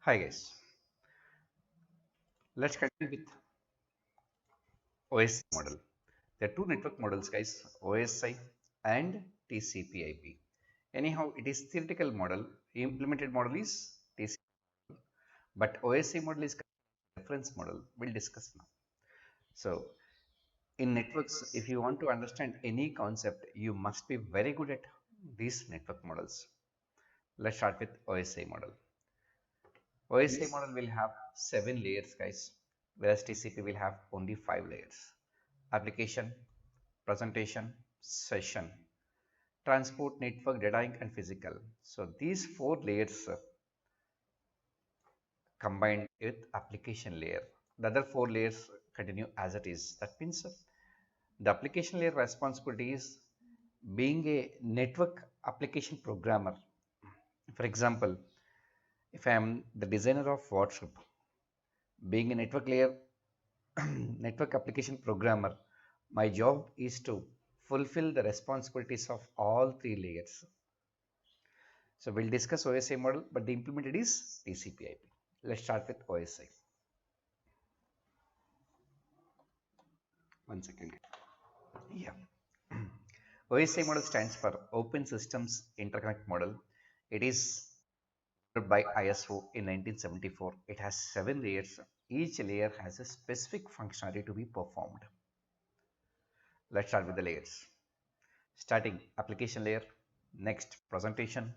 Hi guys, let's continue with OSI model. There are two network models guys, OSI and TCP/IP. Anyhow, it is theoretical model, implemented model is TCP, but OSI model is reference model. We'll discuss now. So in networks, if you want to understand any concept, you must be very good at these network models. Let's start with OSI model. OSI model will have 7 layers guys, whereas TCP will have only 5 layers. Application, presentation, session, transport, network, data link and physical. So these 4 layers combined with application layer. The other 4 layers continue as it is. That means the application layer responsibility is being a network application programmer. For example, if I am the designer of WhatsApp, being a network layer network application programmer, my job is to fulfill the responsibilities of all 3 layers. So we'll discuss OSI model, but the implemented is TCP/IP. Let's start with OSI. One second. Yeah. OSI model stands for Open Systems Interconnect Model. It is developed by ISO in 1974. It has 7 layers. Each layer has a specific functionality to be performed. Let's start with the layers. Starting application layer, next presentation,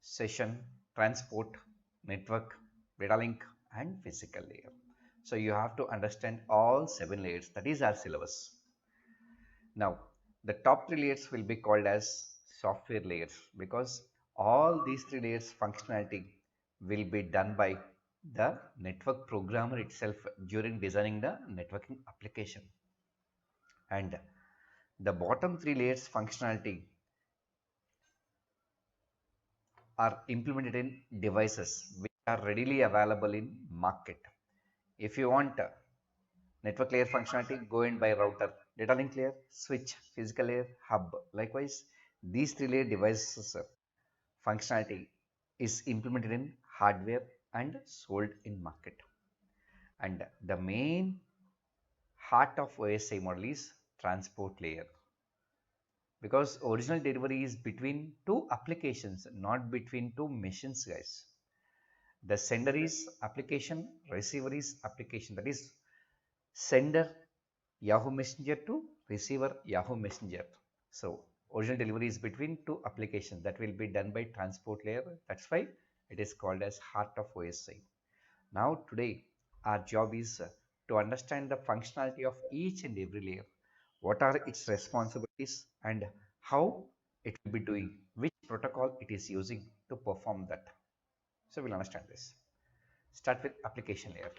session, transport, network, data link and physical layer. So you have to understand all 7 layers, that is our syllabus. Now the top 3 layers will be called as software layers because all these 3 layers functionality will be done by the network programmer itself during designing the networking application. And the bottom 3 layers functionality are implemented in devices which are readily available in market. If you want network layer functionality, go in by router, data link layer, switch, physical layer, hub. Likewise, these 3 layer devices functionality is implemented in hardware and sold in market. And the main heart of OSI model is transport layer, because original delivery is between two applications, not between two machines guys. The sender is application, receiver is application, that is sender Yahoo Messenger to receiver Yahoo Messenger. So original delivery is between two applications that will be done by transport layer. That's why it is called as heart of OSI. Now today our job is to understand the functionality of each and every layer. What are its responsibilities and how it will be doing, which protocol it is using to perform that. So we'll understand this. Start with application layer.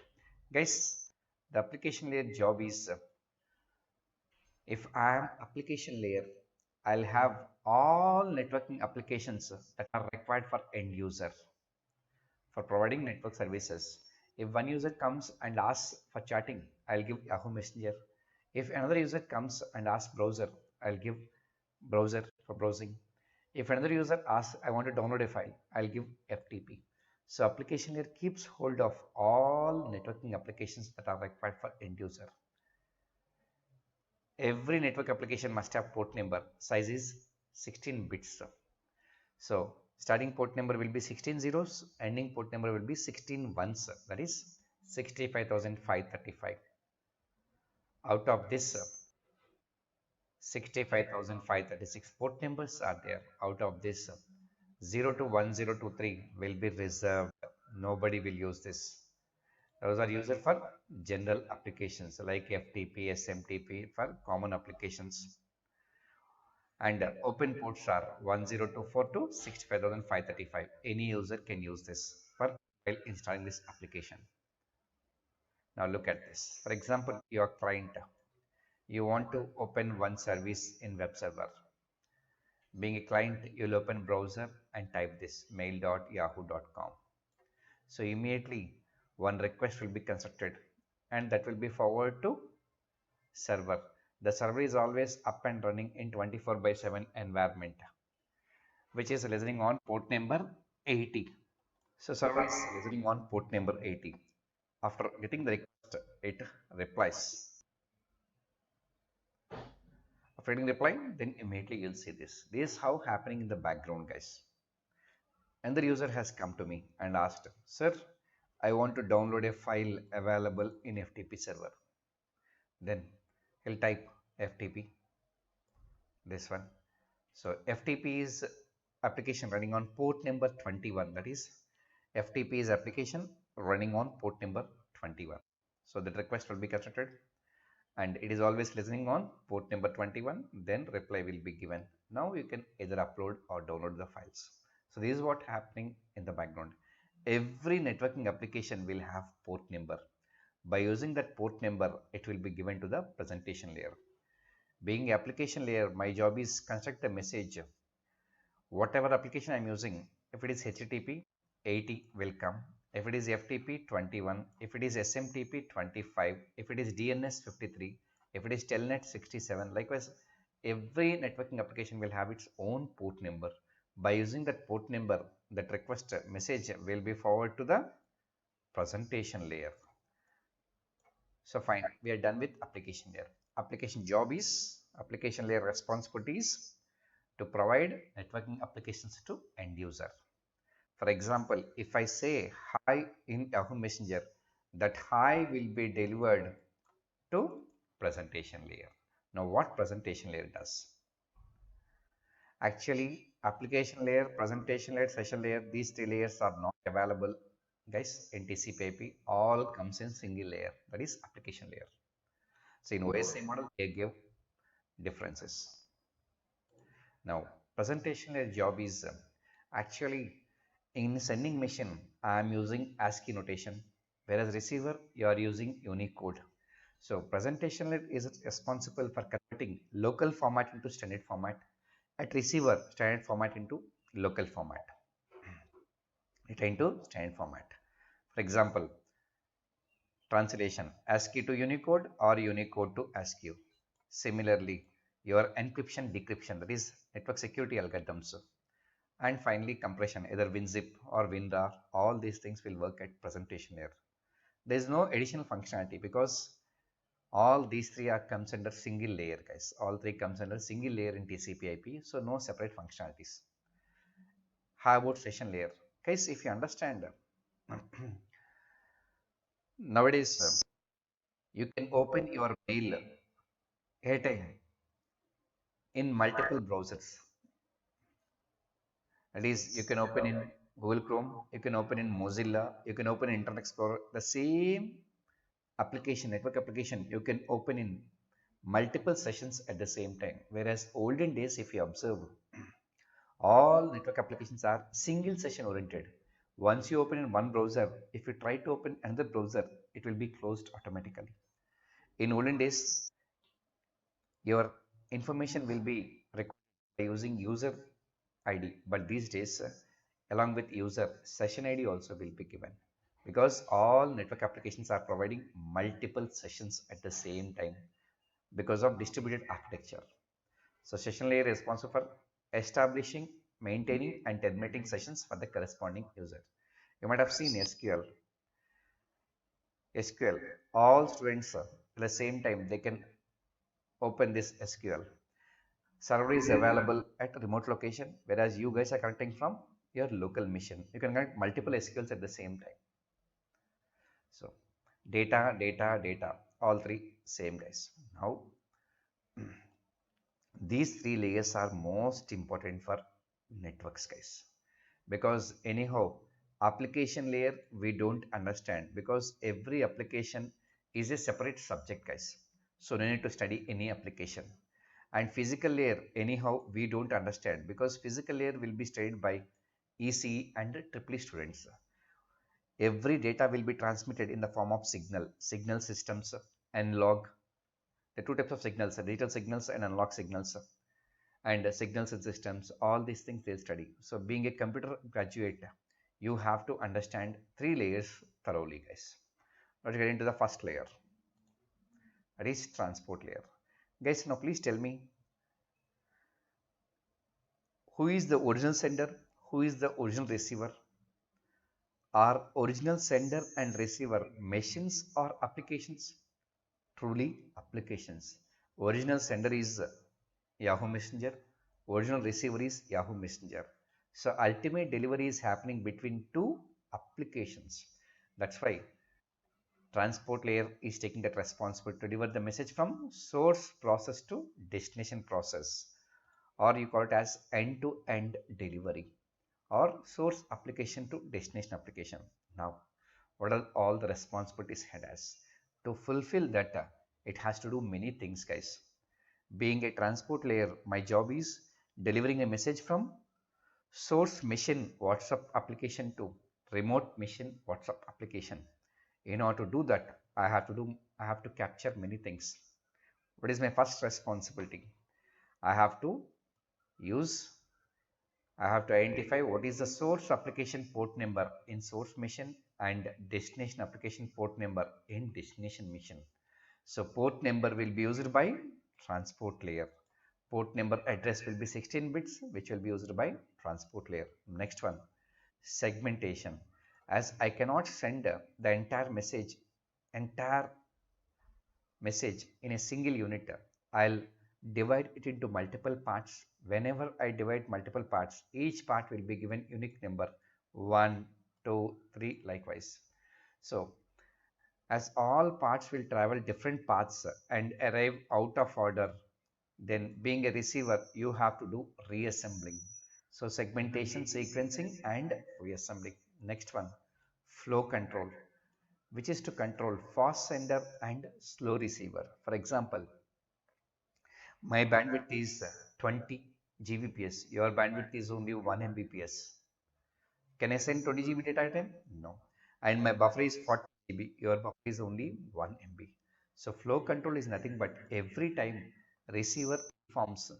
Guys, the application layer job is if I am application layer, I'll have all networking applications that are required for end user for providing network services. If one user comes and asks for chatting, I'll give Yahoo Messenger. If another user comes and asks browser, I'll give browser for browsing. If another user asks, I want to download a file, I'll give FTP. So application layer keeps hold of all networking applications that are required for end user. Every network application must have port number. Size is 16 bits. So starting port number will be 16 zeros, ending port number will be 16 ones. That is 65,535. Out of this, 65,536 port numbers are there. Out of this, 0 to 1023 will be reserved. Nobody will use this. Those are used for general applications like FTP, SMTP for common applications. And open ports are 10242 to 65,535. Any user can use this for while installing this application. Now look at this. For example, your client, you want to open one service in web server. Being a client, you'll open browser and type this mail.yahoo.com. So immediately one request will be constructed and that will be forwarded to server. The server is always up and running in 24/7 environment, which is listening on port number 80. So server is listening on port number 80. After getting the request, it replies. After getting reply, then immediately you'll see this. This is how happening in the background, guys. And the user has come to me and asked, sir, I want to download a file available in FTP server. Then he'll type FTP, this one. So FTP is application running on port number 21. That is FTP is application running on port number 21. So the request will be constructed and it is always listening on port number 21. Then reply will be given. Now you can either upload or download the files. So this is what happening in the background. Every networking application will have port number. By using that port number, it will be given to the presentation layer. Being application layer, my job is construct a message. Whatever application I'm using, if it is HTTP, 80 will come. If it is FTP, 21. If it is SMTP, 25. If it is DNS, 53. If it is Telnet, 67. Likewise, every networking application will have its own port number. By using that port number, that request message will be forwarded to the presentation layer. So fine, we are done with application layer. Application job is, application layer responsibilities to provide networking applications to end user. For example, if I say hi in Yahoo Messenger, that hi will be delivered to presentation layer. Now what presentation layer does? Actually, application layer, presentation layer, session layer, these three layers are not available, guys, in TCP/IP. All comes in single layer, that is application layer. So in OSI model, they give differences. Now, presentation layer job is actually in sending machine, I am using ASCII notation, whereas receiver, you are using Unicode. So presentation layer is responsible for converting local format into standard format, at receiver standard format into local format, it into standard format. For example, translation ASCII to Unicode or Unicode to ASCII. Similarly, your encryption decryption, that is network security algorithms, and finally compression, either WinZip or WinRAR, all these things will work at presentation layer. There is no additional functionality because all these three are comes under single layer, guys. All three comes under single layer in TCP/IP, so no separate functionalities. How about session layer, guys? If you understand, nowadays you can open your mail anytime in multiple browsers. That is, you can open in Google Chrome, you can open in Mozilla, you can open in Internet Explorer. The same application, network application, you can open in multiple sessions at the same time. Whereas olden days, if you observe, all network applications are single session oriented. Once you open in one browser, if you try to open another browser, it will be closed automatically. In olden days, your information will be recorded by using user ID, but these days, along with user, session ID also will be given because all network applications are providing multiple sessions at the same time because of distributed architecture. So session layer is responsible for establishing, maintaining and terminating sessions for the corresponding user. You might have seen SQL. All students at the same time they can open this SQL. Server is available at remote location, whereas you guys are connecting from your local machine. You can connect multiple SQLs at the same time. So data, all three same, guys. Now these three layers are most important for networks, guys, because anyhow application layer we don't understand because every application is a separate subject, guys. So no need to study any application. And physical layer anyhow we don't understand because physical layer will be studied by ECE and EEE students. Every data will be transmitted in the form of signal systems, analog, the two types of signals, digital signals and analog signals, and signals and systems, all these things they'll study. So being a computer graduate, you have to understand three layers thoroughly, guys. Let's get into the first layer, that is transport layer. Guys, now please tell me, who is the original sender, who is the original receiver? Are original sender and receiver machines or applications? Truly applications. Original sender is Yahoo Messenger. Original receiver is Yahoo Messenger. So ultimate delivery is happening between two applications. That's why transport layer is taking that responsibility to deliver the message from source process to destination process, or you call it as end-to-end delivery, or source application to destination application. Now, what are all the responsibilities it has? To fulfill that, it has to do many things, guys. Being a transport layer, my job is delivering a message from source machine WhatsApp application to remote machine WhatsApp application. In order to do that, I have to capture many things. What is my first responsibility? I have to use I have to identify what is the source application port number in source machine and destination application port number in destination machine. So port number will be used by transport layer. Port number address will be 16 bits, which will be used by transport layer. Next one, segmentation. As I cannot send the entire message in a single unit, I'll divide it into multiple parts. Whenever I divide multiple parts, each part will be given unique number 1, 2, 3 likewise. So as all parts will travel different paths and arrive out of order, then being a receiver, you have to do reassembling. So segmentation, sequencing and reassembling. Next one, flow control, which is to control fast sender and slow receiver. For example, my bandwidth is 20 Gbps, your bandwidth is only 1 Mbps. Can I send 20 GB data time? No. And my buffer is 40 GB, your buffer is only 1 MB. So flow control is nothing but every time receiver informs,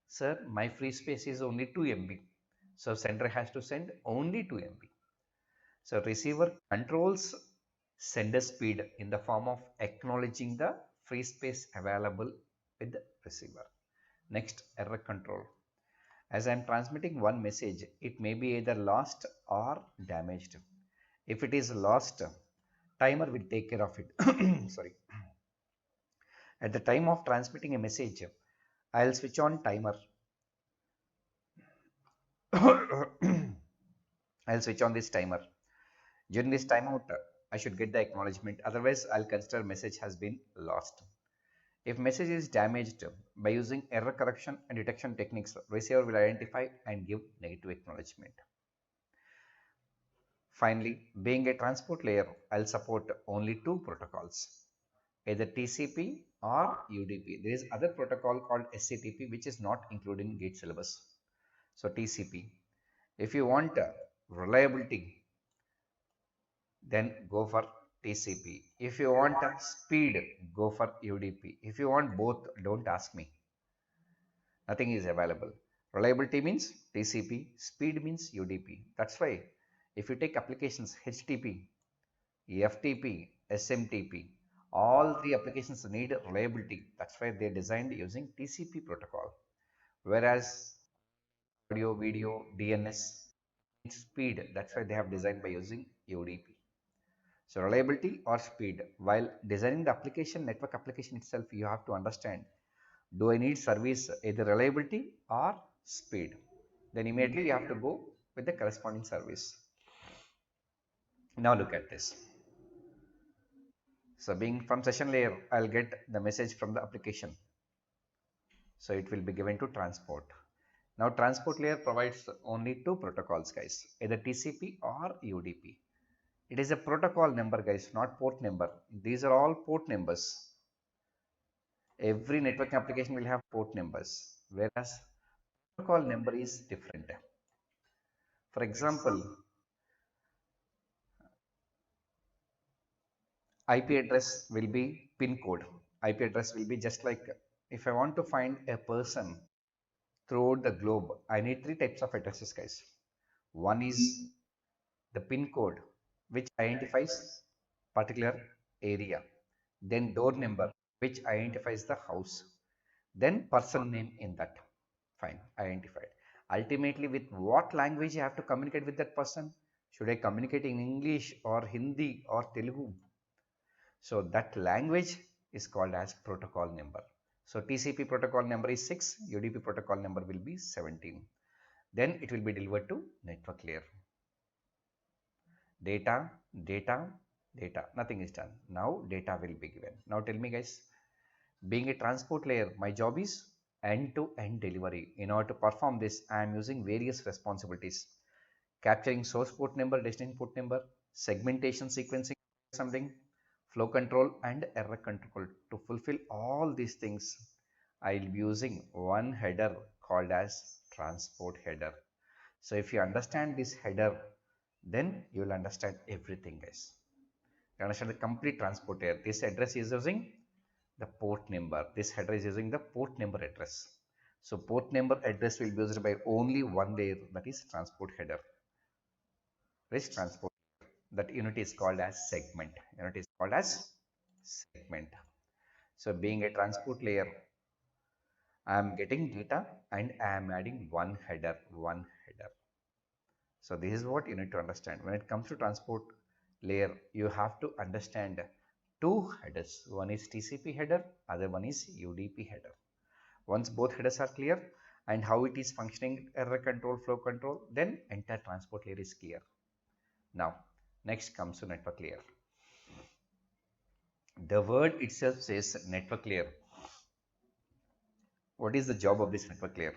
sir, my free space is only 2 MB. So sender has to send only 2 MB. So receiver controls sender speed in the form of acknowledging the free space available with the receiver. Next, error control. As I am transmitting one message, it may be either lost or damaged. If it is lost, timer will take care of it. Sorry. At the time of transmitting a message, I'll switch on timer. I'll switch on this timer. During this timeout, I should get the acknowledgement. Otherwise, I'll consider message has been lost. If message is damaged, by using error correction and detection techniques, receiver will identify and give negative acknowledgement. Finally, being a transport layer, I'll support only two protocols, either TCP or UDP. There is other protocol called SCTP, which is not included in GATE syllabus. So TCP. If you want reliability, then go for TCP. If you want speed, go for UDP. If you want both, don't ask me. Nothing is available. Reliability means TCP, speed means UDP. That's why if you take applications HTTP, FTP, SMTP, all three applications need reliability. That's why they designed using TCP protocol. Whereas audio, video, DNS speed, that's why they have designed by using UDP. So reliability or speed. While designing the application, network application itself, you have to understand, do I need service either reliability or speed? Then immediately you have to go with the corresponding service. Now look at this. So being from session layer, I'll get the message from the application. So it will be given to transport. Now transport layer provides only two protocols, guys, either TCP or UDP. It is a protocol number, guys, not port number. These are all port numbers. Every network application will have port numbers, whereas protocol number is different. For example, IP address will be pin code. IP address will be just like, if I want to find a person throughout the globe, I need three types of addresses, guys. One is the pin code, which identifies particular area. Then door number, which identifies the house. Then person name in that. Fine, identified. Ultimately, with what language you have to communicate with that person? Should I communicate in English or Hindi or Telugu? So that language is called as protocol number. So TCP protocol number is 6, UDP protocol number will be 17. Then it will be delivered to network layer. Data, data, data, nothing is done. Now data will be given. Now tell me guys, being a transport layer, my job is end-to-end delivery. In order to perform this, I am using various responsibilities. Capturing source port number, destination port number, segmentation sequencing, something, flow control and error control. To fulfill all these things, I will be using one header called as transport header. So if you understand this header, then you will understand everything guys. You understand the complete transport header. This address is using the port number. This header is using the port number address. So port number address will be used by only one layer, that is transport header. This transport, that unit is called as segment. Unit is called as segment. So being a transport layer, I am getting data and I am adding one header. So this is what you need to understand. When it comes to transport layer, you have to understand two headers. One is TCP header, other one is UDP header. Once both headers are clear and how it is functioning, error control, flow control, then entire transport layer is clear. Now, next comes to network layer. The word itself says network layer. What is the job of this network layer?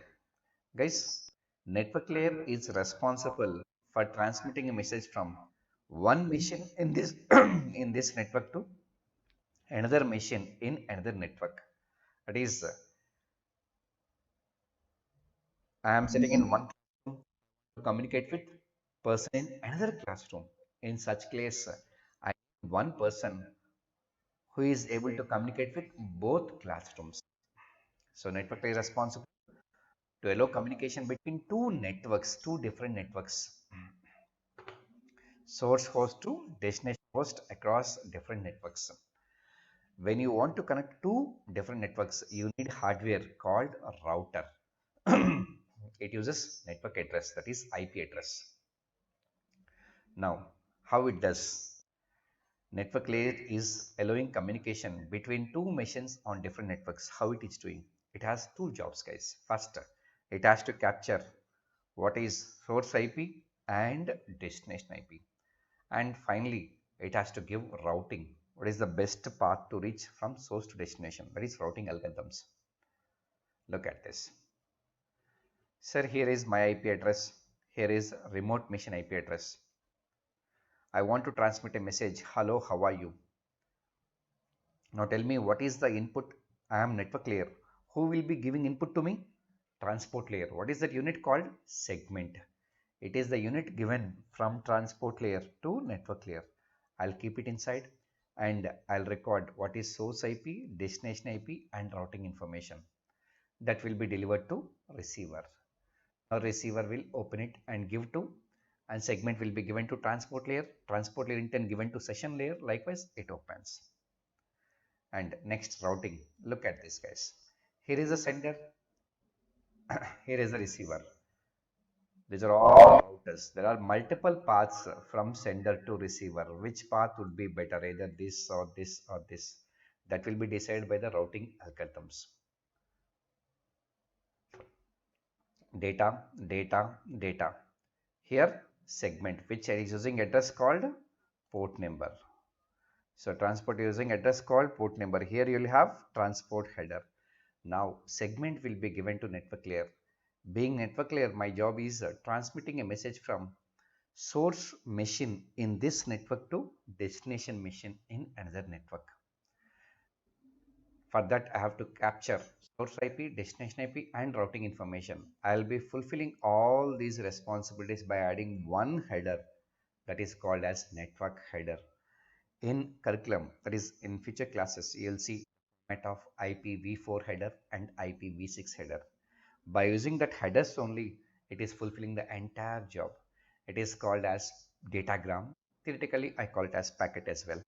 Guys, network layer is responsible for transmitting a message from one machine in this in this network to another machine in another network. That is, I am sitting in one classroom to communicate with person in another classroom. In such case, I am one person who is able to communicate with both classrooms. So network layer is responsible to allow communication between two networks, two different networks. Source host to destination host across different networks. When you want to connect two different networks, you need hardware called a router. It uses network address, that is IP address. Now, how it does? Network layer is allowing communication between two machines on different networks. How it is doing? It has two jobs, guys. First, it has to capture what is source IP and destination IP. And finally, it has to give routing. What is the best path to reach from source to destination? That is routing algorithms. Look at this. Sir, here is my IP address. Here is remote machine IP address. I want to transmit a message. Hello, how are you? Now tell me what is the input? I am network layer. Who will be giving input to me? Transport layer. What is that unit called? Segment. It is the unit given from transport layer to network layer. I'll keep it inside and I'll record what is source IP, destination IP and routing information. That will be delivered to receiver. A receiver will open it and give to, and segment will be given to transport layer in turn given to session layer, likewise it opens. And next, routing. Look at this guys. Here is a sender, here is a receiver. These are all routers. There are multiple paths from sender to receiver. Which path would be better, either this or this or this? That will be decided by the routing algorithms. Data, data, data. Here segment, which is using address called port number. So transport using address called port number. Here you will have transport header. Now segment will be given to network layer. Being network layer, my job is transmitting a message from source machine in this network to destination machine in another network. For that, I have to capture source IP, destination IP, and routing information. I'll be fulfilling all these responsibilities by adding one header, that is called as network header. In curriculum, that is in future classes, you'll see format of IPv4 header and IPv6 header. By using that headers only, it is fulfilling the entire job. It is called as datagram. Theoretically, I call it as packet as well.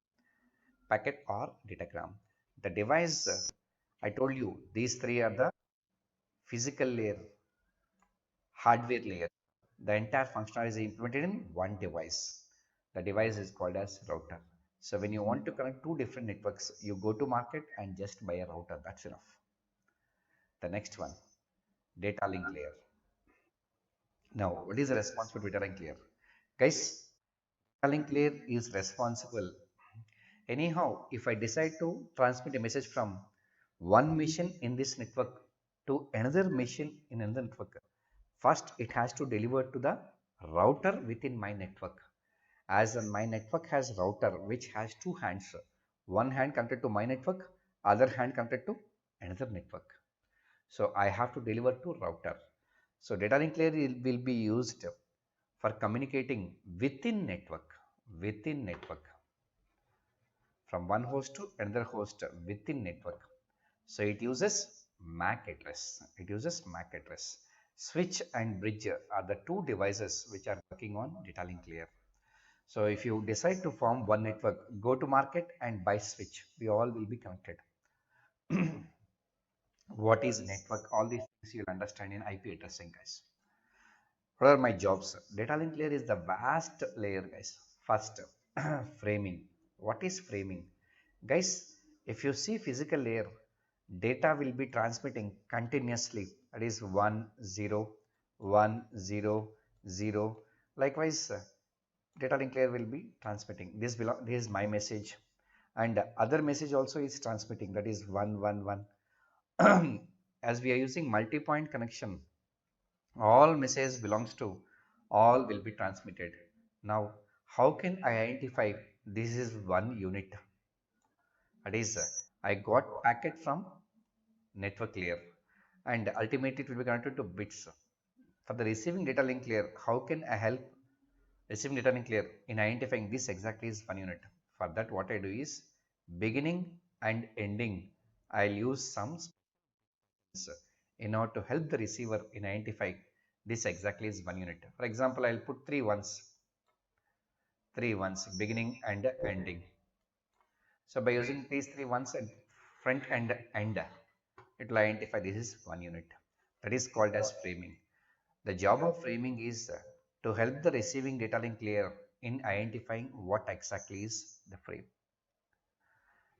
Packet or datagram. The device, I told you, these three are the physical layer, hardware layer. The entire functionality is implemented in one device. The device is called as router. So when you want to connect two different networks, you go to market and just buy a router. That's enough. The next one, data link layer. Now, what is the responsibility of data link layer? Guys, data link layer is responsible. Anyhow, if I decide to transmit a message from one machine in this network to another machine in another network, first it has to deliver to the router within my network. As my network has router which has two hands, one hand connected to my network, other hand connected to another network. So I have to deliver to router. So data link layer will be used for communicating within network from one host to another host within network. So it uses MAC address. It uses MAC address. Switch and bridge are the two devices which are working on data link layer. So if you decide to form one network, go to market and buy switch. We all will be connected. What is network? All these things you'll understand in IP addressing, guys. What are my jobs? Data link layer is the vast layer, guys. First, framing. What is framing? Guys, if you see physical layer, data will be transmitting continuously. That is 1, 0, 1, 0, 0. Likewise, data link layer will be transmitting. This is my message, and other message also is transmitting. That is 1, 1, 1. As we are using multi-point connection, all message belongs to all will be transmitted. Now, how can I identify this is one unit? That is, I got packet from network layer, and ultimately it will be connected to bits. For the receiving data link layer, how can I help receiving data link layer in identifying this exactly is one unit? For that, what I do is beginning and ending, I'll use some in order to help the receiver in identify this exactly is one unit. For example, I'll put three ones, beginning and ending. So by using these three ones at front and end, it will identify this is one unit. That is called as framing. The job of framing is to help the receiving data link layer in identifying what exactly is the frame.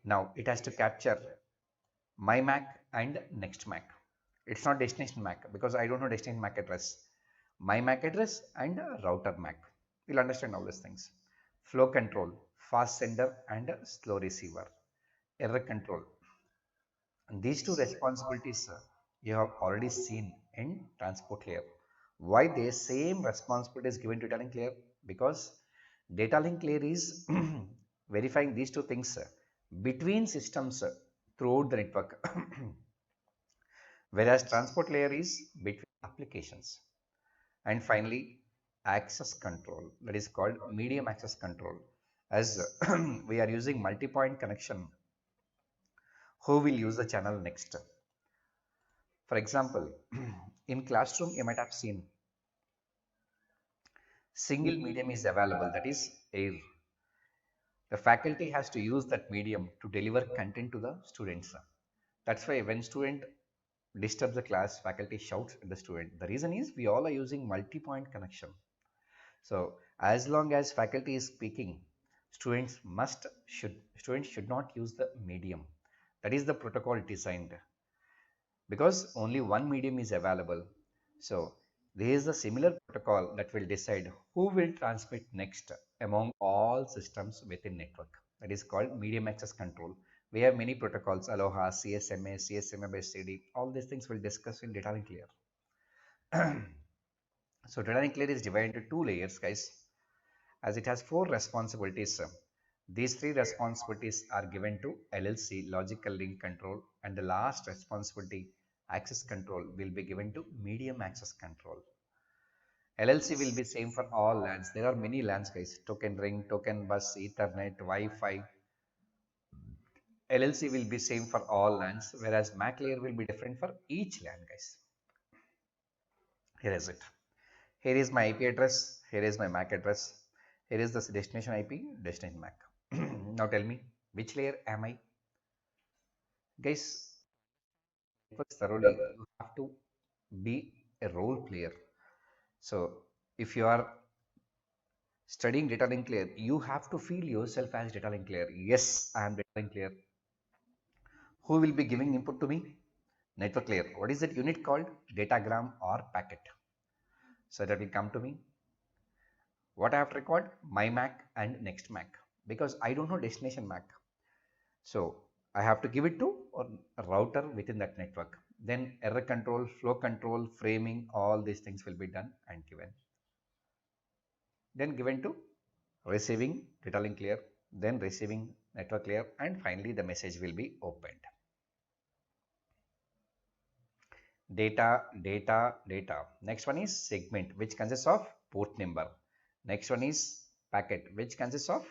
Now it has to capture my MAC and next MAC. It's not destination MAC because I don't know destination MAC address. My MAC address and router MAC. We'll understand all these things. Flow control, fast sender and slow receiver. Error control. And these two responsibilities you have already seen in transport layer. Why the same responsibility is given to data link layer? Because data link layer is verifying these two things between systems throughout the network. Whereas transport layer is between applications. And finally, access control, that is called medium access control. As we are using multi-point connection, who will use the channel next? For example, in classroom you might have seen single medium is available, that is air. The faculty has to use that medium to deliver content to the students. That's why when student disturbs the class, faculty shouts at the student. The reason is we all are using multi-point connection. So as long as faculty is speaking, students should not use the medium. That is the protocol designed because only one medium is available. So there is a similar protocol that will decide who will transmit next among all systems within network. That is called medium access control. We have many protocols, Aloha, CSMA, CSMA by CD. All these things we'll discuss in data link layer. So data link layer is divided into two layers, guys, as it has four responsibilities. These three responsibilities are given to LLC, logical link control, and the last responsibility, access control, will be given to medium access control. LLC will be same for all LANs. There are many LANs, guys. Token ring, token bus, Ethernet, Wi-Fi. LLC will be same for all LANs, whereas MAC layer will be different for each LAN, guys. Here is it. Here is my IP address. Here is my MAC address. Here is the destination IP, destination MAC. Now tell me, which layer am I? Guys, networks thoroughly, you have to be a role player. So if you are studying data link layer, you have to feel yourself as data link layer. Yes, I am data link layer. Who will be giving input to me? Network layer. What is that unit called? Datagram or packet. So that will come to me. What I have to record? My MAC and next MAC, because I don't know destination MAC. So I have to give it to a router within that network. Then error control, flow control, framing, all these things will be done and given. Then given to receiving data link layer, then receiving network layer, and finally the message will be opened. Data, data, data. Next one is segment, which consists of port number. Next one is packet, which consists of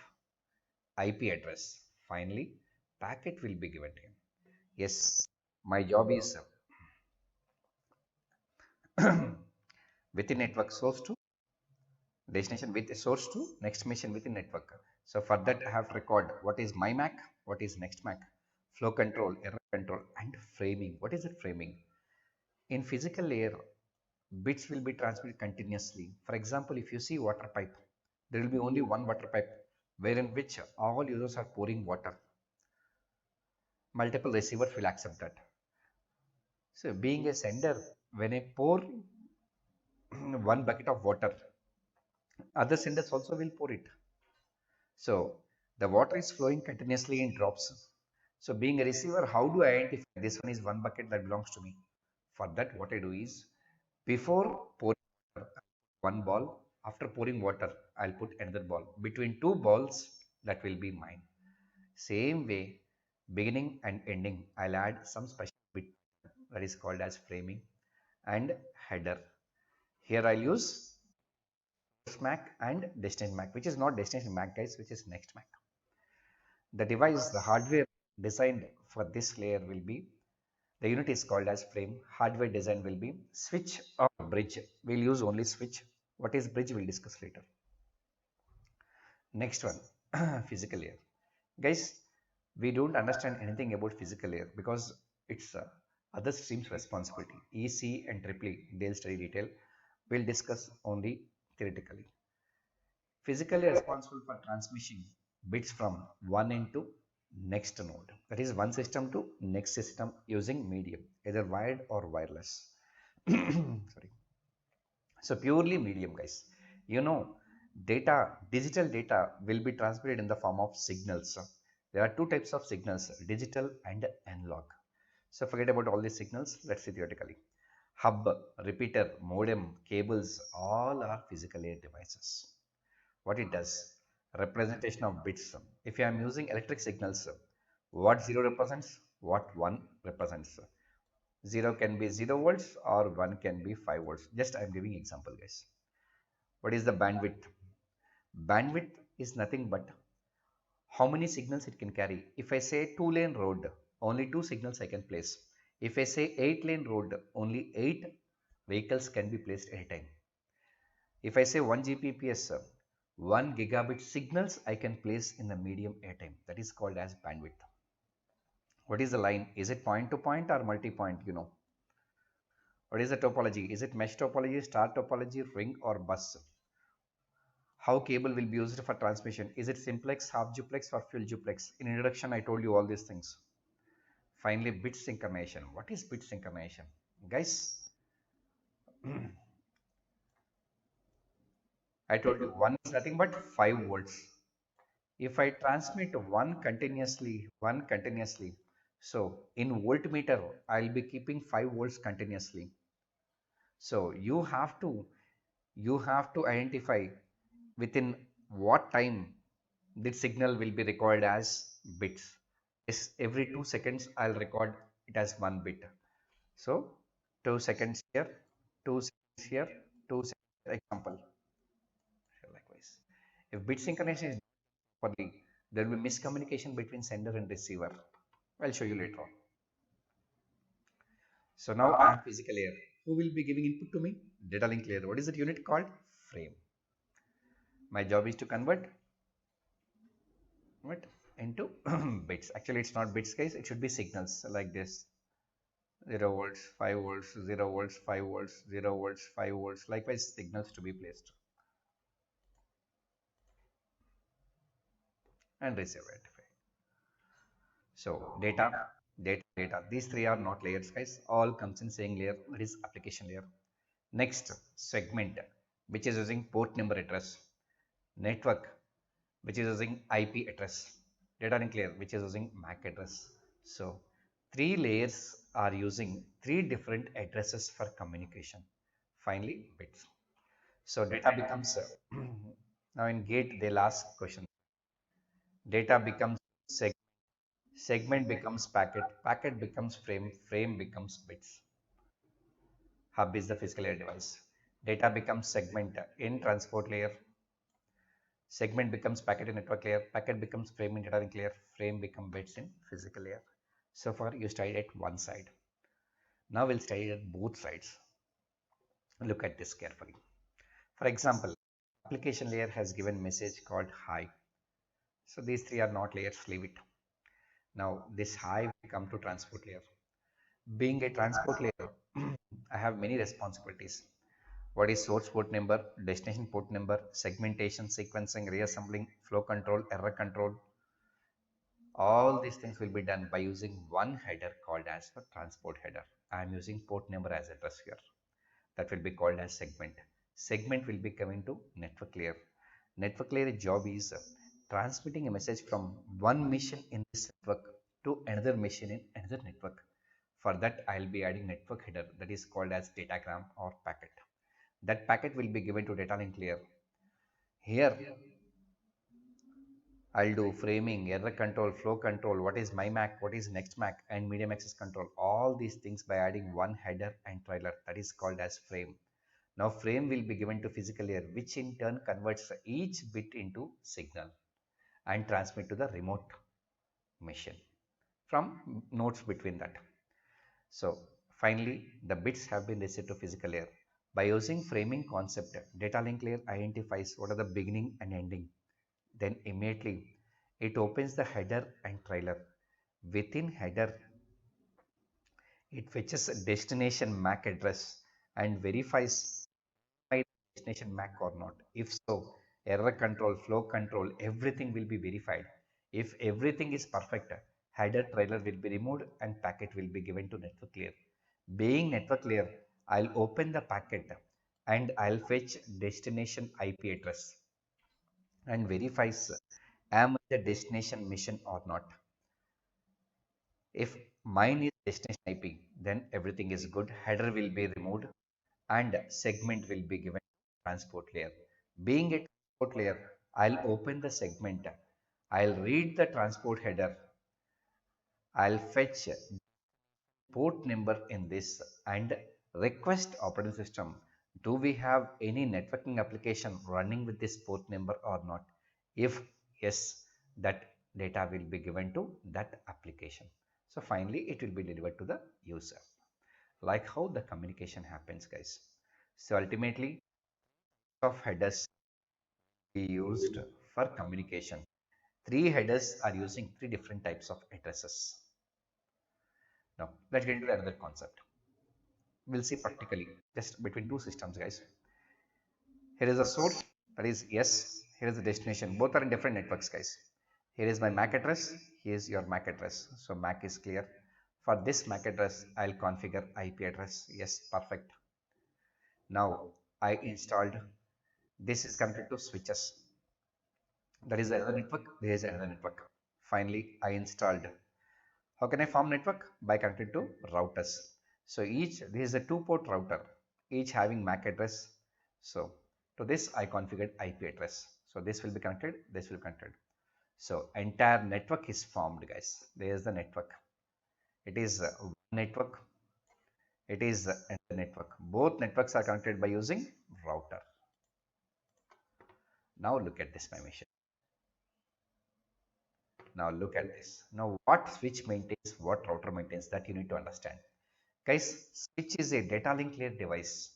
IP address. Finally, packet will be given to him. Yes, my job is within network source to destination with source to next mission within network. So for that I have to record what is my MAC, what is next MAC, flow control, error control, and framing. What is it framing? In physical layer, bits will be transmitted continuously. For example, if you see water pipe, there will be only one water pipe wherein which all users are pouring water. Multiple receivers will accept that. So being a sender, when I pour one bucket of water, other senders also will pour it. So the water is flowing continuously in drops. So being a receiver, how do I identify this one is one bucket that belongs to me? For that, what I do is, before pouring water, one ball, after pouring water, I'll put another ball. Between two balls, that will be mine. Same way, beginning and ending, I'll add some special bit that is called as framing and header. Here I'll use MAC and destination MAC, which is not destination MAC, guys, which is next MAC. The device, the hardware designed for this layer will be, the unit is called as frame. Hardware design will be switch or bridge. We'll use only switch. What is bridge? We'll discuss later. Next one, physical layer. Guys, we don't understand anything about physical layer because it's other streams responsibility. EC and EEE, they'll study detail. We'll discuss only theoretically. Physically responsible for transmission bits from one end to next node. That is one system to next system using medium, either wired or wireless. Sorry. So purely medium, guys. You know, data, digital data will be transmitted in the form of signals. There are two types of signals, digital and analog. So forget about all these signals. Let's see theoretically. Hub, repeater, modem, cables, all are physical layer devices. What it does, representation of bits. If I am using electric signals, what 0 represents, what 1 represents. 0 can be 0 volts or 1 can be 5 volts. Just I am giving example, guys. What is the bandwidth? Bandwidth is nothing but how many signals it can carry. If I say 2-lane road, only 2 signals I can place. If I say 8-lane road, only 8 vehicles can be placed at a time. If I say 1 Gbps, 1 gigabit signals I can place in the medium airtime. That is called as bandwidth. What is the line? Is it point to point or multi-point? You know. What is the topology? Is it mesh topology, star topology, ring or bus? How cable will be used for transmission? Is it simplex, half duplex or full duplex? In introduction, I told you all these things. Finally, bit synchronization. What is bit synchronization? Guys, I told you 1 is nothing but 5 volts. If I transmit one continuously, so in voltmeter, I'll be keeping 5 volts continuously. So you have to identify within what time this signal will be recorded as bits. Yes, every 2 seconds I'll record it as 1 bit. So 2 seconds here, 2 seconds here, 2 seconds example. Likewise, if bit synchronization is properly, there will be miscommunication between sender and receiver. I'll show you later on. So now I have physical layer. Who will be giving input to me? Data link layer. What is that unit called? Frame. My job is to convert into bits. Actually, it's not bits, guys. It should be signals like this. 0 volts, 5 volts, 0 volts, 5 volts, 0 volts, 5 volts. Likewise, signals to be placed and receive it. So data. These three are not layers, guys. All comes in same layer. That is application layer. Next, segment, which is using port number address. Network, which is using IP address. Data link layer, which is using MAC address. So three layers are using three different addresses for communication. Finally, bits. So data becomes now in gate they'll ask question. Data becomes segment. Segment becomes packet. Packet becomes frame. Frame becomes bits. Hub is the physical layer device. Data becomes segment in transport layer. Segment becomes packet in network layer. Packet becomes frame in data link layer. Frame becomes bits in physical layer. So far you studied at one side. Now we'll study at both sides. Look at this carefully. For example, application layer has given message called hi. So these three are not layers, leave it. Now this hi will come to transport layer. Being a transport layer, I have many responsibilities. What is source port number, destination port number, segmentation, sequencing, reassembling, flow control, error control. All these things will be done by using one header called as the transport header. I am using port number as address here. That will be called as segment. Segment will be coming to network layer. Network layer job is transmitting a message from one machine in this network to another machine in another network. For that, I'll be adding network header that is called as datagram or packet. That packet will be given to data link layer. Here, I'll do framing, error control, flow control, what is my Mac, what is next Mac, and medium access control. All these things by adding one header and trailer that is called as frame. Now frame will be given to physical layer, which in turn converts each bit into signal and transmit to the remote machine from nodes between that. So finally, the bits have been reset to physical layer. By using framing concept, data link layer identifies what are the beginning and ending. Then immediately it opens the header and trailer. Within header, it fetches a destination MAC address and verifies my destination MAC or not. If so, error control, flow control, everything will be verified. If everything is perfect, header trailer will be removed and packet will be given to network layer. Being network layer, I'll open the packet and I'll fetch destination IP address and verifies am I the destination mission or not. If mine is destination IP, then everything is good. Header will be removed and segment will be given transport layer. Being a transport layer, I'll open the segment. I'll read the transport header. I'll fetch port number in this and request operating system. Do we have any networking application running with this port number or not? If yes, that data will be given to that application. So finally, it will be delivered to the user. Like how the communication happens, guys. So ultimately, of headers we used for communication. Three headers are using three different types of addresses. Now, let's get into another concept. We'll see practically just between two systems, guys. Here is a source, that is yes. Here is the destination. Both are in different networks, guys. Here is my MAC address. Here is your MAC address. So MAC is clear. For this MAC address, I'll configure IP address. Yes, perfect. Now I installed. This is connected to switches. That is another network. There is another network. Finally, I installed. How can I form network? By connecting to routers. So this is a two-port router, each having MAC address. So to this I configured IP address. So this will be connected, this will be connected. So entire network is formed, guys. There is the network. It is one network. It is another network. Both networks are connected by using router. Now look at this, my machine. Now look at this. Now what switch maintains, what router maintains, that you need to understand. Guys, switch is a data link layer device.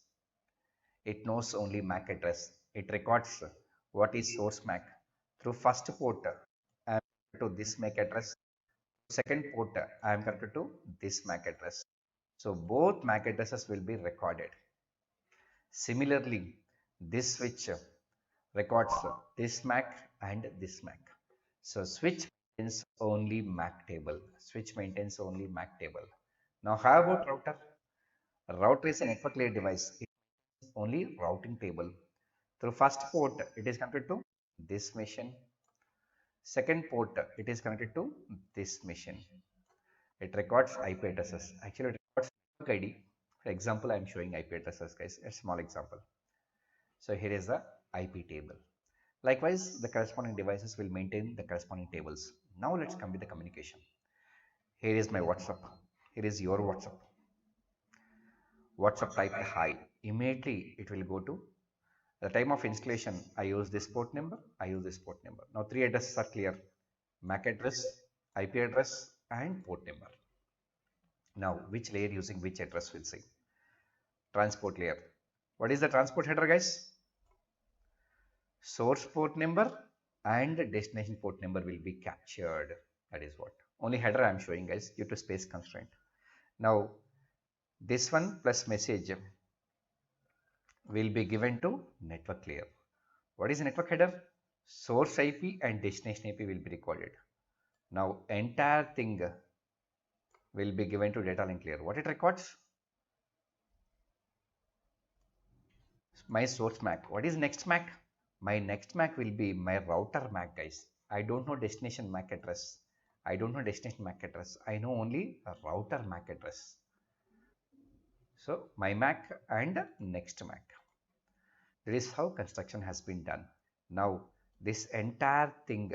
It knows only MAC address. It records what is source MAC. Through first port, I am connected to this MAC address. Second port, I am connected to this MAC address. So both MAC addresses will be recorded. Similarly, this switch records this MAC and this MAC. So switch maintains only MAC table. Switch maintains only MAC table. Now how about router? Router is a network layer device. It is only routing table. Through first port, it is connected to this machine. Second port, it is connected to this machine. It records IP addresses. Actually, it records network ID. For example, I am showing IP addresses, guys. A small example. So here is the IP table. Likewise, the corresponding devices will maintain the corresponding tables. Now let's come with the communication. Here is my WhatsApp. Here is your WhatsApp. WhatsApp typed hi. Immediately it will go to the time of installation. I use this port number. I use this port number. Now three addresses are clear: MAC address, IP address, and port number. Now which layer using which address we'll see. Transport layer. What is the transport header, guys? Source port number and destination port number will be captured. That is what. Only header I am showing, guys, due to space constraint. Now this one plus message will be given to network layer. What is network header? Source IP and destination IP will be recorded. Now entire thing will be given to data link layer. What it records? My source MAC. What is next MAC? My next MAC will be my router MAC, guys. I don't know destination MAC address. I don't know destination MAC address. I know only a router MAC address. So my MAC and next MAC. That is how construction has been done. Now this entire thing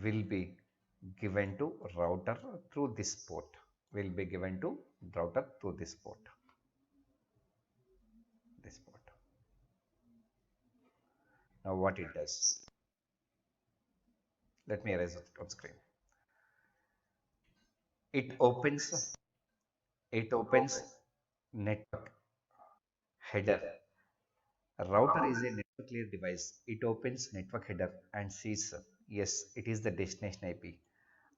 will be given to router through this port. Will be given to router through this port. This port. Now what it does? Let me erase it on screen. It opens network header. A router is a network layer device. It opens network header and sees yes, it is the destination IP.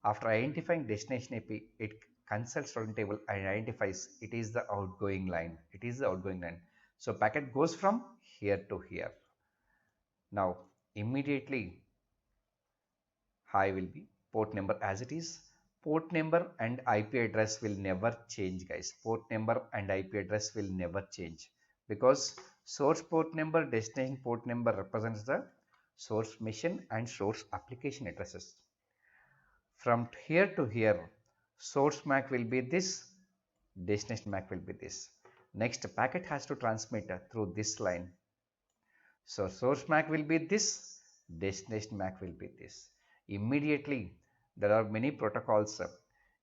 After identifying destination IP, it consults routing table and identifies it is the outgoing line. It is the outgoing line. So packet goes from here to here. Now immediately hi will be port number as it is. Port number and IP address will never change, guys. Port number and IP address will never change because source port number, destination port number represents the source machine and source application addresses. From here to here, source MAC will be this, destination MAC will be this. Next, packet has to transmit through this line. So source MAC will be this, destination MAC will be this. Immediately, there are many protocols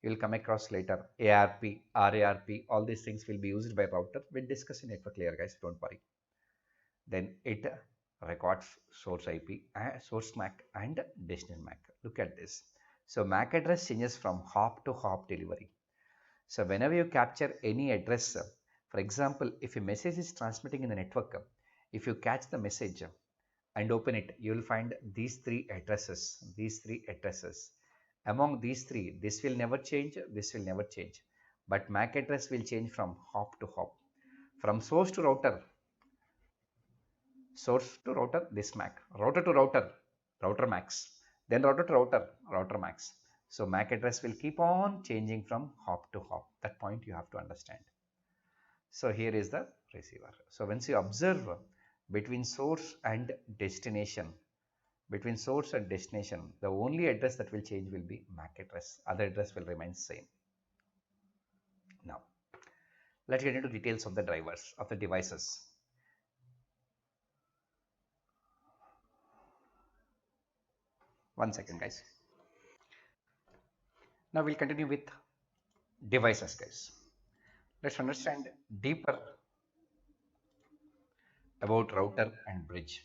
you will come across later. ARP, RARP, all these things will be used by router. We'll discuss in network layer, guys, don't worry. Then it records source IP, source MAC and destination MAC. Look at this. So MAC address changes from hop to hop delivery. So whenever you capture any address, for example, if a message is transmitting in the network, if you catch the message and open it, you will find these three addresses. Among these three, this will never change, this will never change. But MAC address will change from hop to hop. From source to router, this MAC. Router to router, router MACs. Then router to router, router MACs. So MAC address will keep on changing from hop to hop. That point you have to understand. So here is the receiver. So once you observe between source and destination, the only address that will change will be MAC address. Other address will remain same. Now, let's get into details of the drivers, of the devices. One second, guys. Now we'll continue with devices, guys. Let's understand deeper about router and bridge.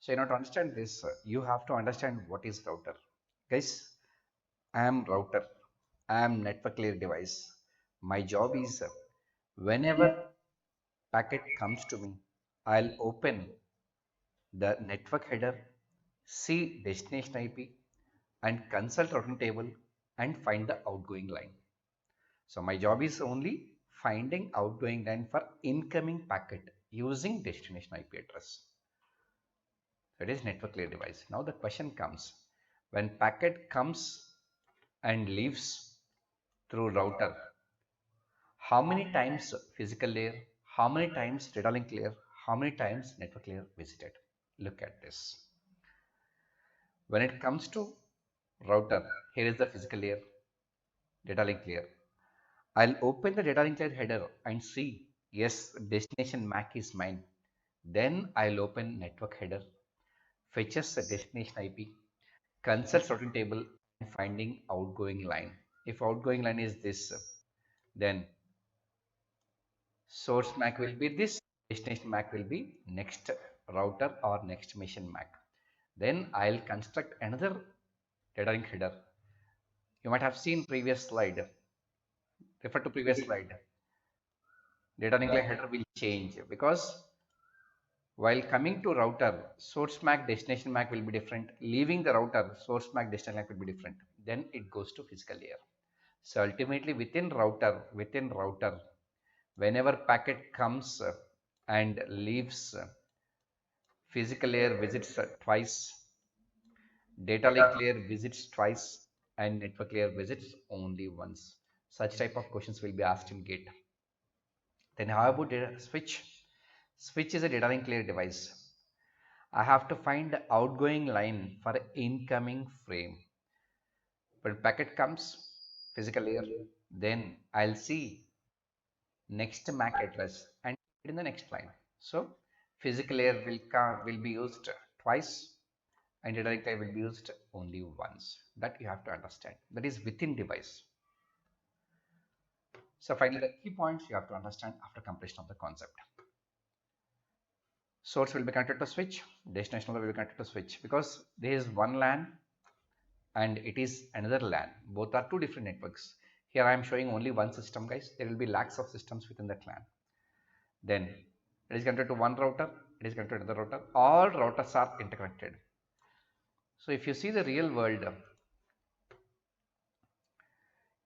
So to understand this, you have to understand what is router. Guys, I am router. I am network layer device. My job is whenever packet comes to me, I'll open the network header, see destination IP and consult routing table and find the outgoing line. So my job is only finding outgoing line for incoming packet using destination IP address. That is network layer device. Now the question comes, when packet comes and leaves through router, how many times physical layer, how many times data link layer, how many times network layer visited? Look at this. When it comes to router, here is the physical layer, data link layer. I'll open the data link layer header and see, yes, destination MAC is mine. Then I'll open network header, fetches the destination IP, consults routing table and finding outgoing line. If outgoing line is this, then source MAC will be this, destination MAC will be next router or next machine MAC. Then I'll construct another data link header. You might have seen previous slide. Refer to previous slide. Data link header will change because while coming to router, source MAC, destination MAC will be different. Leaving the router, source MAC, destination MAC will be different. Then it goes to physical layer. So ultimately within router, whenever packet comes and leaves, physical layer visits twice, data link layer visits twice, and network layer visits only once. Such type of questions will be asked in GATE. Then how about data switch? Switch is a data link layer device. I have to find the outgoing line for incoming frame. When packet comes, physical layer, then I'll see next MAC address and in the next line. So physical layer will be used twice and data link layer will be used only once. That you have to understand. That is within device. So finally, the key points you have to understand after completion of the concept. Source will be connected to switch, destination will be connected to switch, because there is one LAN and it is another LAN. Both are two different networks. Here I am showing only one system, guys. There will be lakhs of systems within that LAN. Then it is connected to one router, it is connected to another router. All routers are interconnected. So if you see the real world,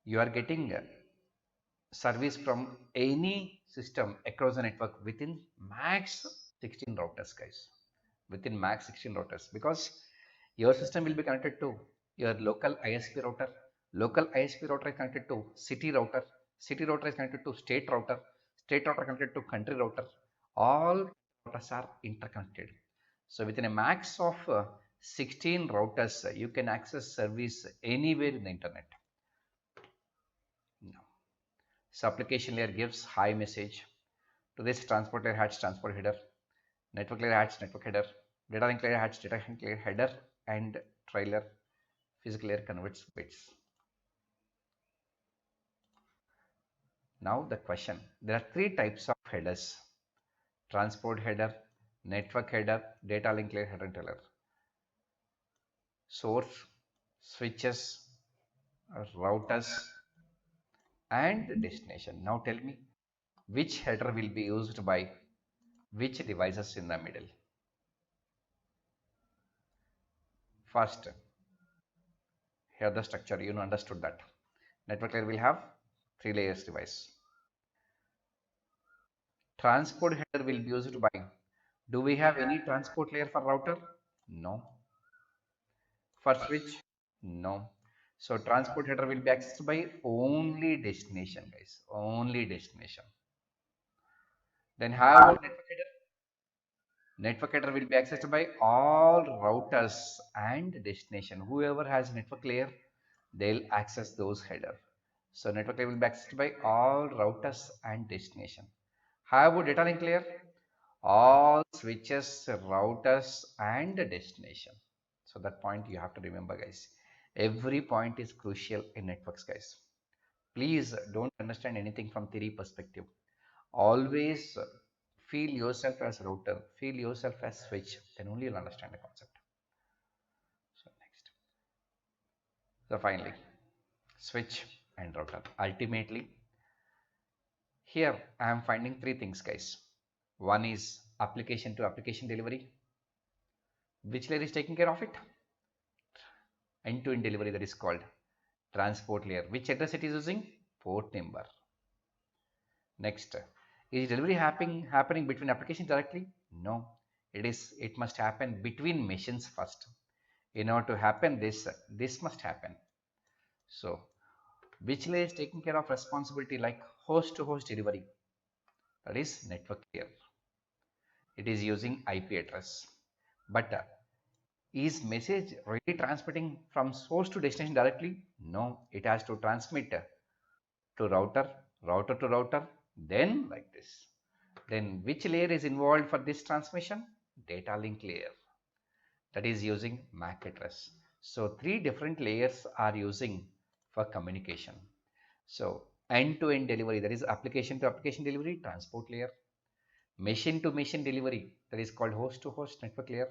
you are getting service from any system across the network within max 16 routers, guys. Within max 16 routers, because your system will be connected to your local ISP router. Local ISP router is connected to city router. City router is connected to state router. State router connected to country router. All routers are interconnected. So within a max of 16 routers, you can access service anywhere in the internet. No. So application layer gives hi message. To this transport layer has transport header. Network layer has network header. Data link layer has data link layer header and trailer. Physical layer converts bits. Now the question, there are three types of headers: transport header, network header, data link layer header and trailer. Source, switches, routers and destination. Now tell me, which header will be used by which devices in the middle? First, here the structure, you understood that. Network layer will have 3 layers device. Transport header will be used by, do we have any transport layer for router? No. For switch? No. So transport header will be accessed by only destination, guys. Only destination. Then how about network header? Network header will be accessed by all routers and destination. Whoever has network layer, they'll access those header. So network layer will be accessed by all routers and destination. How about data link layer? All switches, routers and destination. So that point you have to remember, guys. Every point is crucial in networks, guys. Please don't understand anything from theory perspective. Always feel yourself as router, feel yourself as switch, then only you'll understand the concept. So next. So finally, switch and router. Ultimately, here I am finding three things, guys. One is application to application delivery. Which layer is taking care of it? End-to-end delivery, that is called. transport layer. Which address it is using? Port number. Next, is delivery happening between applications directly? No, it must happen between machines first. In order to happen this must happen. So which layer is taking care of responsibility like host to host delivery? That is network layer. It is using IP address. But is message really transmitting from source to destination directly? No, it has to transmit to router, router to router, then like this. Then which layer is involved for this transmission? Data link layer, that is using MAC address. So three different layers are using for communication. So end-to-end delivery, that is application to application delivery, transport layer. Machine to machine delivery, that is called host to host network layer.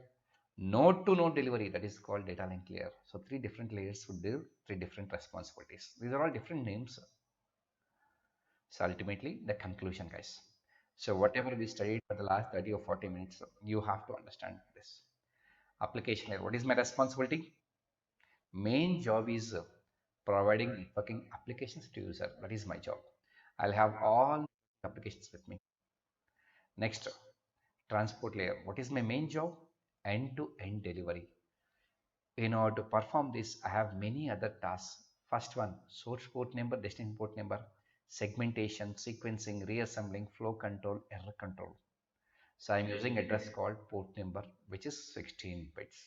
Node to node delivery, that is called data link layer. So three different layers would do three different responsibilities. These are all different names. So ultimately the conclusion, guys. So whatever we studied for the last 30 or 40 minutes, you have to understand this. Application layer, what is my responsibility? Main job is providing networking applications to user. That is my job. I'll have all applications with me. Next, transport layer, what is my main job? End to end delivery. In order to perform this, I have many other tasks. First one, source port number, destination port number, segmentation, sequencing, reassembling, flow control, error control. So I'm using address called port number, which is 16 bits.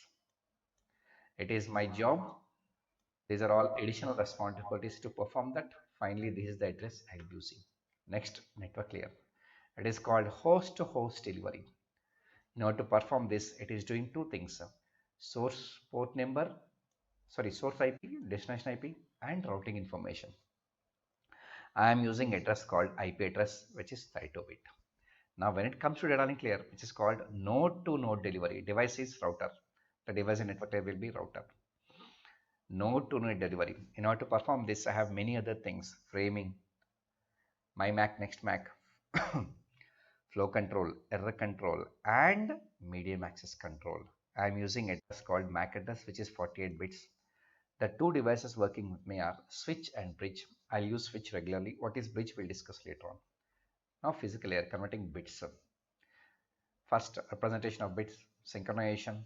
It is my job. These are all additional responsibilities to perform that. Finally, this is the address I'm using. Next, network layer. It is called host to host delivery. In order to perform this, it is doing two things. Source port number, source IP, destination IP, and routing information. I am using address called IP address, which is 32-bit. Now, when it comes to data link layer, which is called node to node delivery, device is router. The device in network layer will be router. Node to node delivery. In order to perform this, I have many other things: framing, my MAC, next MAC, flow control, error control, and medium access control. I am using address called MAC address, which is 48 bits. The two devices working with me are switch and bridge. I'll use switch regularly. What is bridge? We'll discuss later on. Now, physical layer, converting bits. First, representation of bits, synchronization,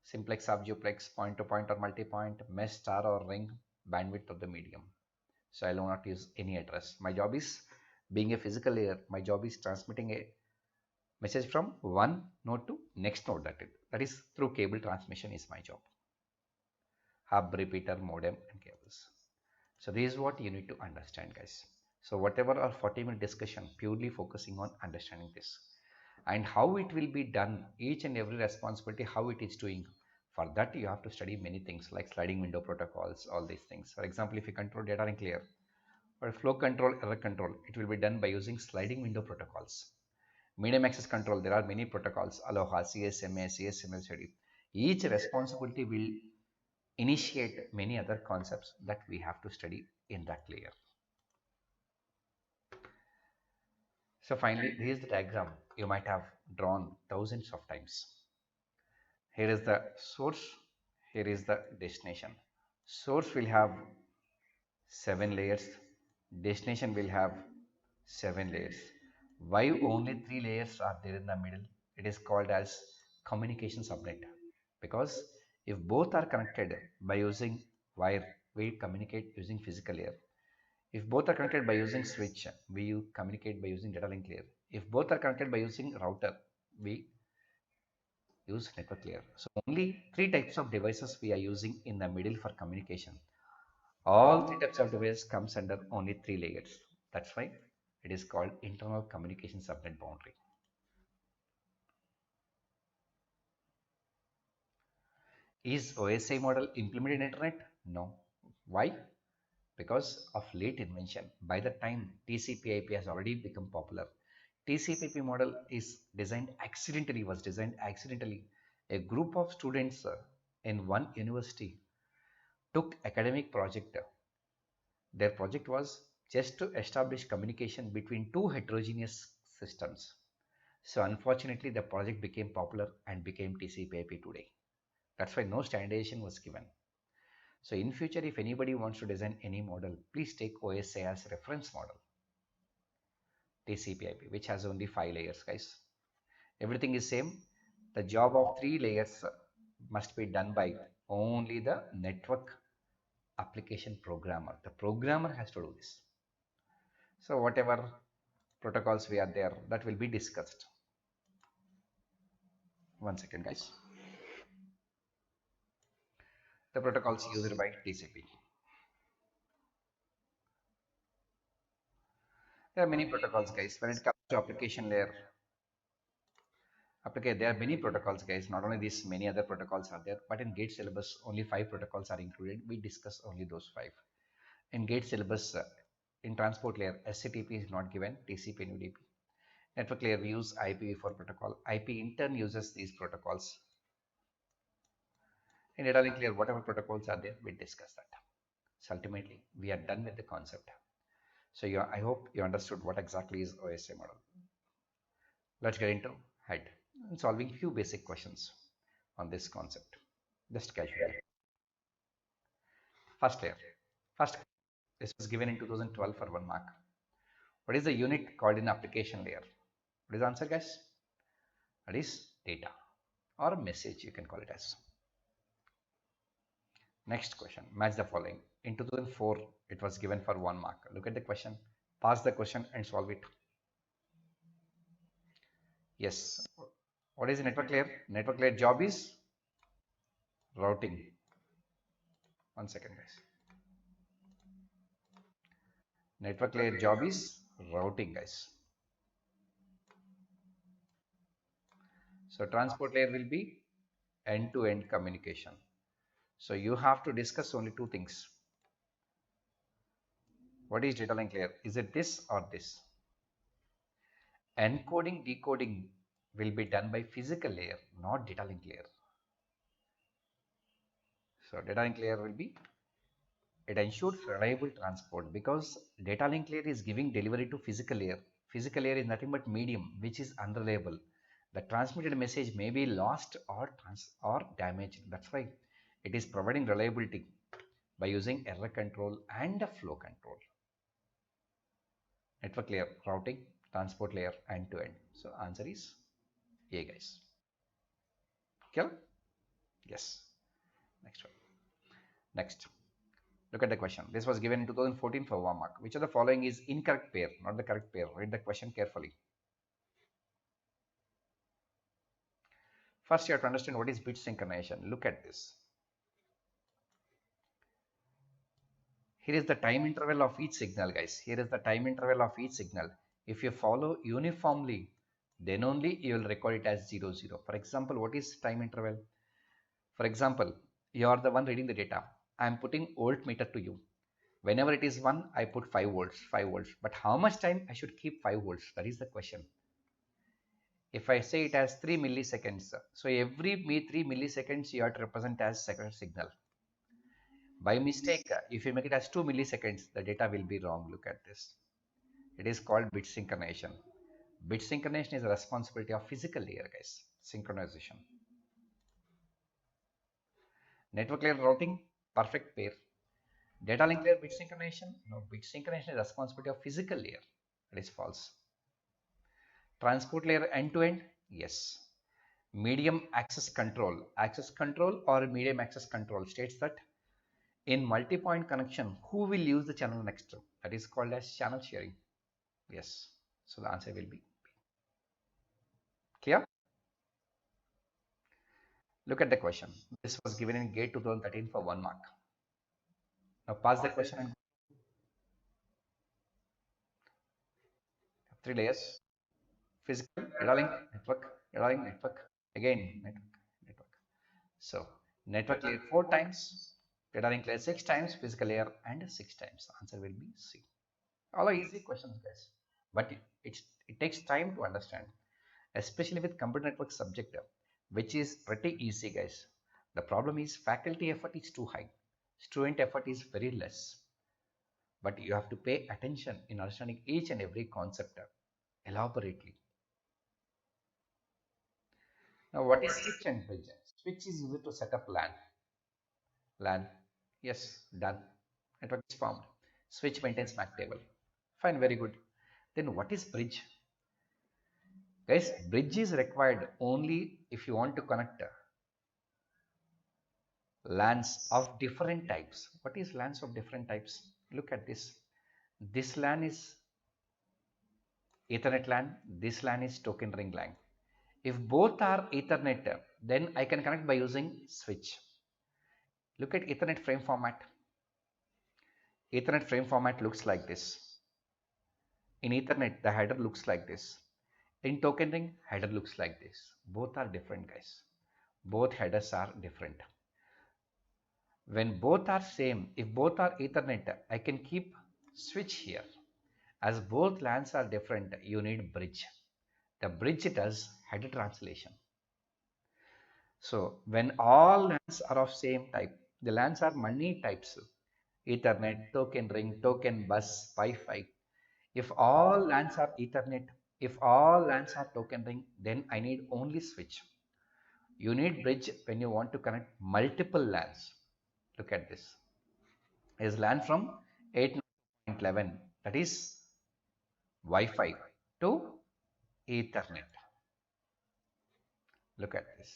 simplex, subduplex, point to point or multi-point, mesh, star or ring, bandwidth of the medium. So I will not use any address. My job is, being a physical layer, my job is transmitting a message from one node to next node. That is through cable transmission is my job. Hub, repeater, modem, and cables. So this is what you need to understand, guys. So whatever our 40-minute discussion, purely focusing on understanding this and how it will be done, each and every responsibility, how it is doing. For that, you have to study many things like sliding window protocols, all these things. For example, if you control data link layer or flow control, error control, it will be done by using sliding window protocols. Medium access control, there are many protocols, Aloha, CSMA, CSMLCD. Each responsibility will initiate many other concepts that we have to study in that layer. So finally, here is the diagram you might have drawn thousands of times. Here is the source, here is the destination. Source will have 7 layers, destination will have 7 layers. Why only 3 layers are there in the middle? It is called as communication subnet, because if both are connected by using wire, we communicate using physical layer. If both are connected by using switch, we communicate by using data link layer. If both are connected by using router, we use network layer. So only 3 types of devices we are using in the middle for communication. All 3 types of devices comes under only 3 layers. That's why it is called internal communication subnet boundary. Is OSI model implemented in internet? No. Why? Because of late invention. By the time TCP/IP has already become popular, TCP/IP model is was designed accidentally. A group of students in one university took academic project. Their project was just to establish communication between two heterogeneous systems. So unfortunately, the project became popular and became TCP/IP today. That's why no standardization was given. So in future, if anybody wants to design any model, please take OSI as reference model, TCP/IP, which has only 5 layers, guys. Everything is same. The job of 3 layers must be done by only the network application programmer. The programmer has to do this. So whatever protocols we are there, that will be discussed. One second, guys. The protocols used by TCP. There are many protocols, guys. When it comes to application layer, okay, there are many protocols, guys. Not only this, many other protocols are there. But in GATE syllabus, only 5 protocols are included. We discuss only those 5. In GATE syllabus, in transport layer, SCTP is not given. TCP and UDP. Network layer, we use IPv4 protocol. IP in turn uses these protocols. In data link layer, whatever protocols are there, we discuss that. So ultimately, we are done with the concept. So I hope you understood what exactly is OSI model. Let's get into head and solving few basic questions on this concept, just casually. First layer. First, this was given in 2012 for 1 mark. What is the unit called in application layer? What is the answer, guys? That is data or message, you can call it as. Next question, match the following. In 2004, it was given for 1 mark. Look at the question, pass the question and solve it. Yes. What is the network layer? Network layer job is routing. 1 second, guys. Network layer job is routing, guys. So transport layer will be end-to-end communication. So you have to discuss only 2 things. What is data link layer? Is it this or this? Encoding, decoding will be done by physical layer, not data link layer. So data link layer will be, it ensures reliable transport because data link layer is giving delivery to physical layer. Physical layer is nothing but medium, which is unreliable. The transmitted message may be lost or damaged. That's why it is providing reliability by using error control and flow control. Network layer, routing, transport layer, end-to-end. So answer is A, guys. Clear? Yes. Next one. Next. Look at the question. This was given in 2014 for 1 mark. Which of the following is incorrect pair, not the correct pair? Read the question carefully. First, you have to understand what is bit synchronization. Look at this. Here is the time interval of each signal, guys. Here is the time interval of each signal. If you follow uniformly, then only you will record it as 0, 0. For example, what is time interval? For example, you are the one reading the data. I am putting voltmeter to you. Whenever it is 1, I put 5 volts, 5 volts. But how much time I should keep 5 volts? That is the question. If I say it as 3 milliseconds, so every 3 milliseconds you have to represent as second signal. By mistake, if you make it as 2 milliseconds, the data will be wrong. Look at this. It is called bit synchronization. Bit synchronization is the responsibility of physical layer, guys. Synchronization. Network layer routing, perfect pair. Data link layer bit synchronization, no, bit synchronization is the responsibility of physical layer. That is false. Transport layer end-to-end, yes. Medium access control or medium access control states that in multi-point connection, who will use the channel next? That is called as channel sharing. Yes. So the answer will be B. Clear? Look at the question. This was given in GATE 2013 for 1 mark. Now pass the question and 3 layers. Physical, data link, network, again network. So network layer 4 times, data link layer 6 times, physical layer and 6 times. The answer will be C. All are easy questions, guys, but it takes time to understand, especially with computer network subject, which is pretty easy, guys. The problem is faculty effort is too high, student effort is very less, but you have to pay attention in understanding each and every concept elaborately. Now, what is switch and bridge? Switch is used to set up LAN. LAN. Yes, done. Network is formed. Switch maintains MAC table. Fine, very good. Then what is bridge? Guys, bridge is required only if you want to connect LANs of different types. What is LANs of different types? Look at this. This LAN is Ethernet LAN. This LAN is token ring LAN. If both are Ethernet, then I can connect by using switch. Look at Ethernet frame format. Ethernet frame format looks like this. In Ethernet, the header looks like this. In token ring, header looks like this. Both are different, guys. Both headers are different. When both are same, if both are Ethernet, I can keep switch here. As both LANs are different, you need bridge. The bridge does header translation. So when all LANs are of same type, the LANs are many types. Ethernet, token ring, token bus, Wi-Fi. If all LANs are Ethernet, if all LANs are token ring, then I need only switch. You need bridge when you want to connect multiple LANs. Look at this. Is LAN from 8.11, that is Wi-Fi, to Ethernet. Look at this.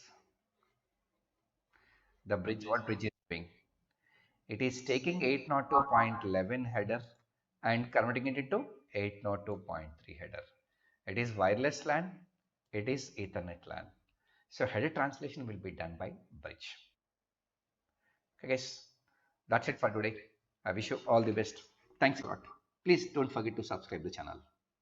The bridge, what bridge is doing? It is taking 802.11 header and converting it into 802.3 header. It is wireless LAN, it is Ethernet LAN. So header translation will be done by bridge. Okay guys, that's it for today. I wish you all the best. Thanks a lot. Please don't forget to subscribe the channel.